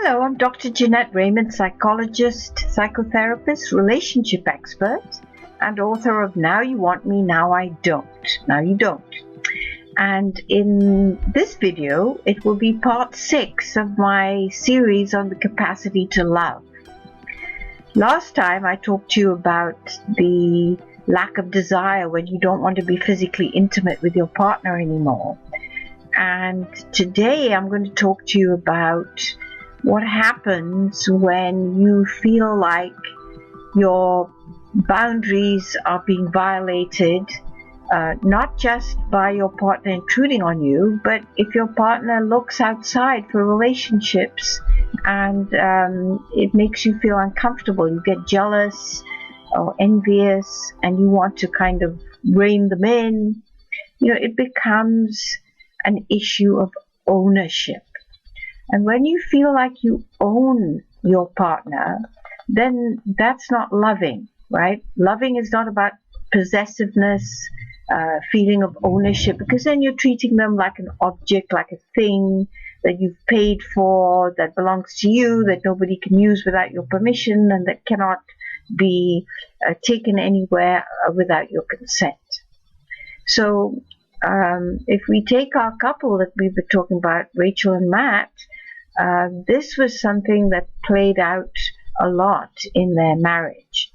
Hello, I'm Dr. Jeanette Raymond, psychologist, psychotherapist, relationship expert, and author of Now You Want Me, Now I Don't. Now You Don't. And in this video, it will be part 6 of my series on the capacity to love. Last time I talked to you about the lack of desire when you don't want to be physically intimate with your partner anymore. And today I'm going to talk to you about what happens when you feel like your boundaries are being violated, not just by your partner intruding on you, but if your partner looks outside for relationships and it makes you feel uncomfortable. You get jealous or envious and you want to kind of rein them in. It becomes an issue of ownership. And when you feel like you own your partner, then that's not loving, right? Loving is not about possessiveness, feeling of ownership, because then you're treating them like an object, like a thing that you've paid for, that belongs to you, that nobody can use without your permission, and that cannot be taken anywhere without your consent. So if we take our couple that we've been talking about, Rachel and Matt, this was something that played out a lot in their marriage.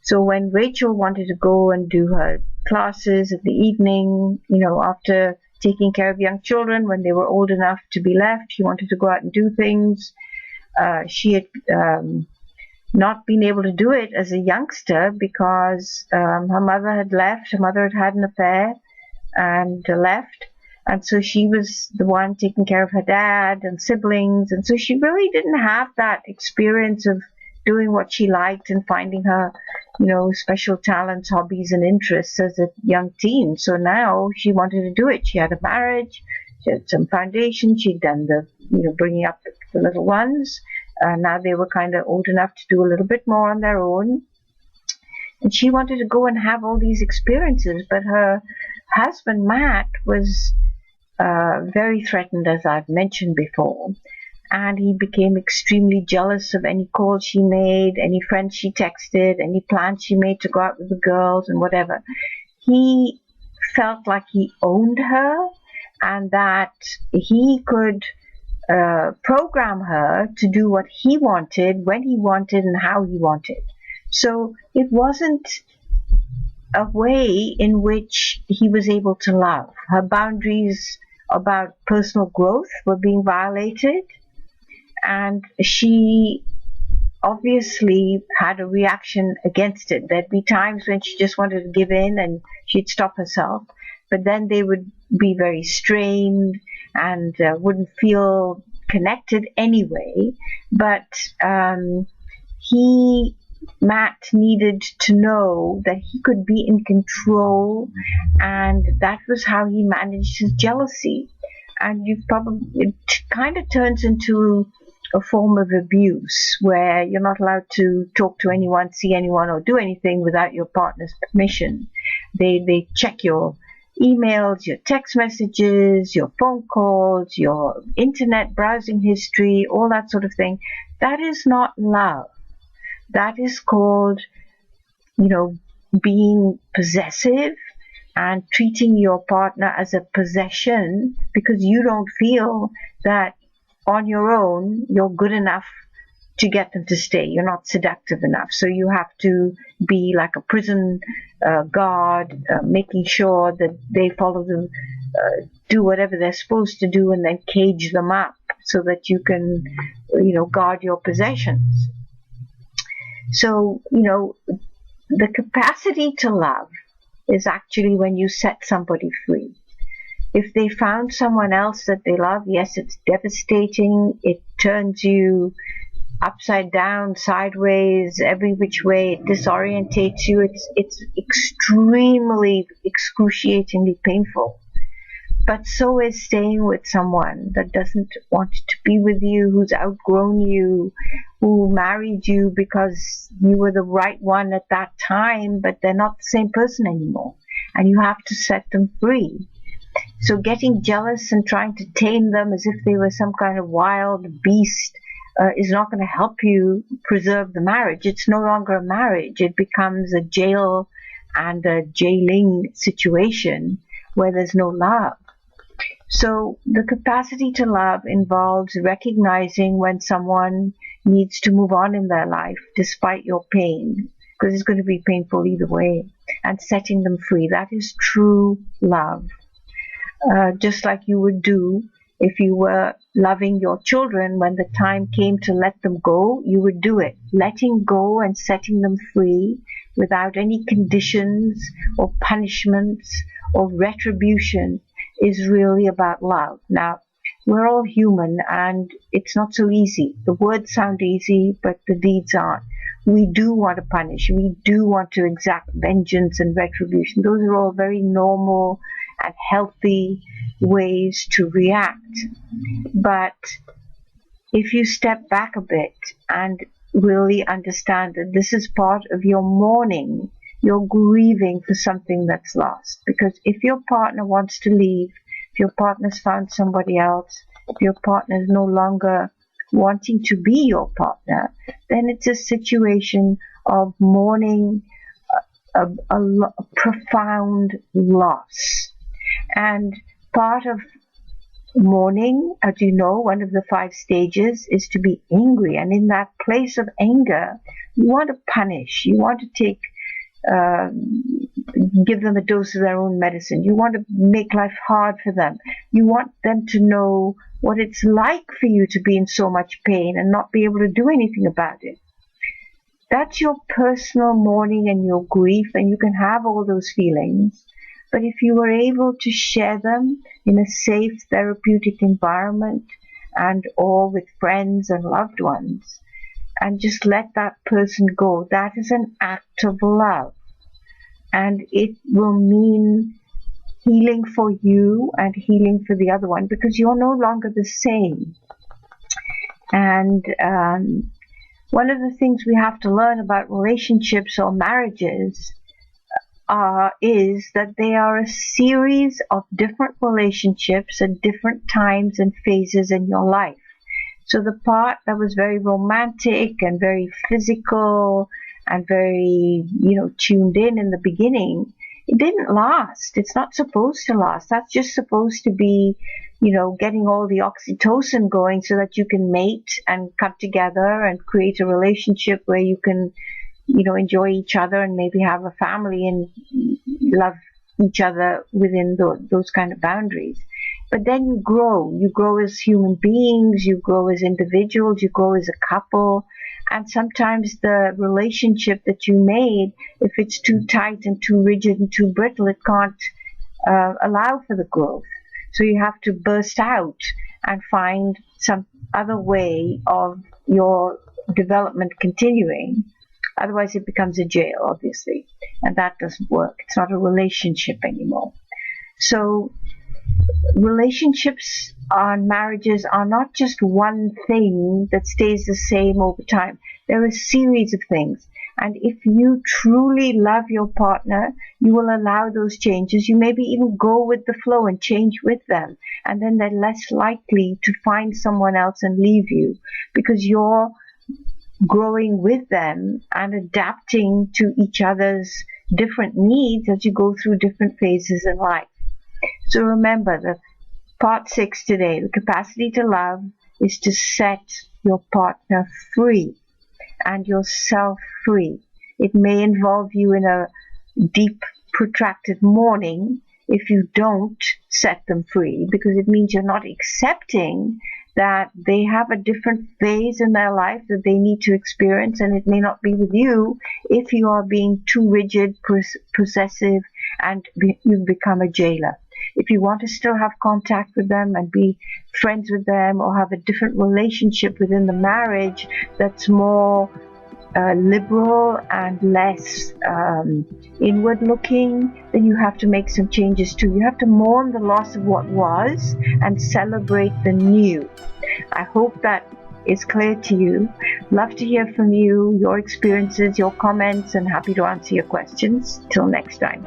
So when Rachel wanted to go and do her classes in the evening, after taking care of young children, when they were old enough to be left, she wanted to go out and do things. She had not been able to do it as a youngster because her mother had left. Her mother had had an affair and left. And so she was the one taking care of her dad and siblings. And so she really didn't have that experience of doing what she liked and finding her, special talents, hobbies, and interests as a young teen. So now she wanted to do it. She had a marriage. She had some foundation. She'd done the, bringing up the little ones. Now they were kind of old enough to do a little bit more on their own. And she wanted to go and have all these experiences. But her husband, Matt, was very threatened, as I've mentioned before, and he became extremely jealous of any calls she made, any friends she texted, any plans she made to go out with the girls and whatever. He felt like he owned her and that he could program her to do what he wanted, when he wanted, and how he wanted. So it wasn't a way in which he was able to love. Her boundaries about personal growth were being violated, and she obviously had a reaction against it. There'd be times when she just wanted to give in and she'd stop herself, but then they would be very strained and wouldn't feel connected anyway. But Matt needed to know that he could be in control, and that was how he managed his jealousy. And it kind of turns into a form of abuse where you're not allowed to talk to anyone, see anyone, or do anything without your partner's permission. They check your emails, your text messages, your phone calls, your internet browsing history, all that sort of thing. That is not love. That is called, being possessive and treating your partner as a possession because you don't feel that on your own you're good enough to get them to stay. You're not seductive enough. So you have to be like a prison guard, making sure that they follow them, do whatever they're supposed to do, and then cage them up so that you can, guard your possessions. So, the capacity to love is actually when you set somebody free. If they found someone else that they love, yes, it's devastating. It turns you upside down, sideways, every which way. It disorientates you. It's extremely, excruciatingly painful. But so is staying with someone that doesn't want to be with you, who's outgrown you, who married you because you were the right one at that time, but they're not the same person anymore. And you have to set them free. So getting jealous and trying to tame them as if they were some kind of wild beast is not going to help you preserve the marriage. It's no longer a marriage. It becomes a jail and a jailing situation where there's no love. So the capacity to love involves recognizing when someone needs to move on in their life despite your pain, because it's going to be painful either way, and setting them free. That is true love. Just like you would do if you were loving your children, when the time came to let them go, you would do it. Letting go and setting them free without any conditions or punishments or retribution is really about love. Now, we're all human and it's not so easy. The words sound easy, but the deeds aren't. We do want to punish. We do want to exact vengeance and retribution. Those are all very normal and healthy ways to react. But if you step back a bit and really understand that this is part of your mourning, you're grieving for something that's lost. Because if your partner wants to leave, if your partner's found somebody else, if your partner's no longer wanting to be your partner, then it's a situation of mourning a profound loss. And part of mourning, as you know, one of the 5 stages is to be angry. And in that place of anger, you want to punish. You want to give them a dose of their own medicine. You want to make life hard for them. You want them to know what it's like for you to be in so much pain and not be able to do anything about it. That's your personal mourning and your grief, and you can have all those feelings. But if you were able to share them in a safe therapeutic environment and or with friends and loved ones, and just let that person go, that is an act of love. And it will mean healing for you and healing for the other one, because you're no longer the same. And one of the things we have to learn about relationships or marriages is that they are a series of different relationships at different times and phases in your life. So the part that was very romantic and very physical and very, tuned in the beginning, it didn't last. It's not supposed to last. That's just supposed to be, getting all the oxytocin going so that you can mate and come together and create a relationship where you can, enjoy each other and maybe have a family and love each other within those kind of boundaries. But then you grow as human beings, you grow as individuals, you grow as a couple. And sometimes the relationship that you made, if it's too tight and too rigid and too brittle, it can't allow for the growth. So you have to burst out and find some other way of your development continuing. Otherwise it becomes a jail, obviously. And that doesn't work. It's not a relationship anymore. So relationships and marriages are not just one thing that stays the same over time. They're a series of things. And if you truly love your partner, you will allow those changes. You maybe even go with the flow and change with them. And then they're less likely to find someone else and leave you, because you're growing with them and adapting to each other's different needs as you go through different phases in life. So remember, the part 6 today, the capacity to love, is to set your partner free and yourself free. It may involve you in a deep, protracted mourning if you don't set them free, because it means you're not accepting that they have a different phase in their life that they need to experience, and it may not be with you if you are being too rigid, possessive, and you've become a jailer. If you want to still have contact with them and be friends with them, or have a different relationship within the marriage that's more liberal and less inward looking, then you have to make some changes too. You have to mourn the loss of what was and celebrate the new. I hope that is clear to you. Love to hear from you, your experiences, your comments, and happy to answer your questions. Till next time.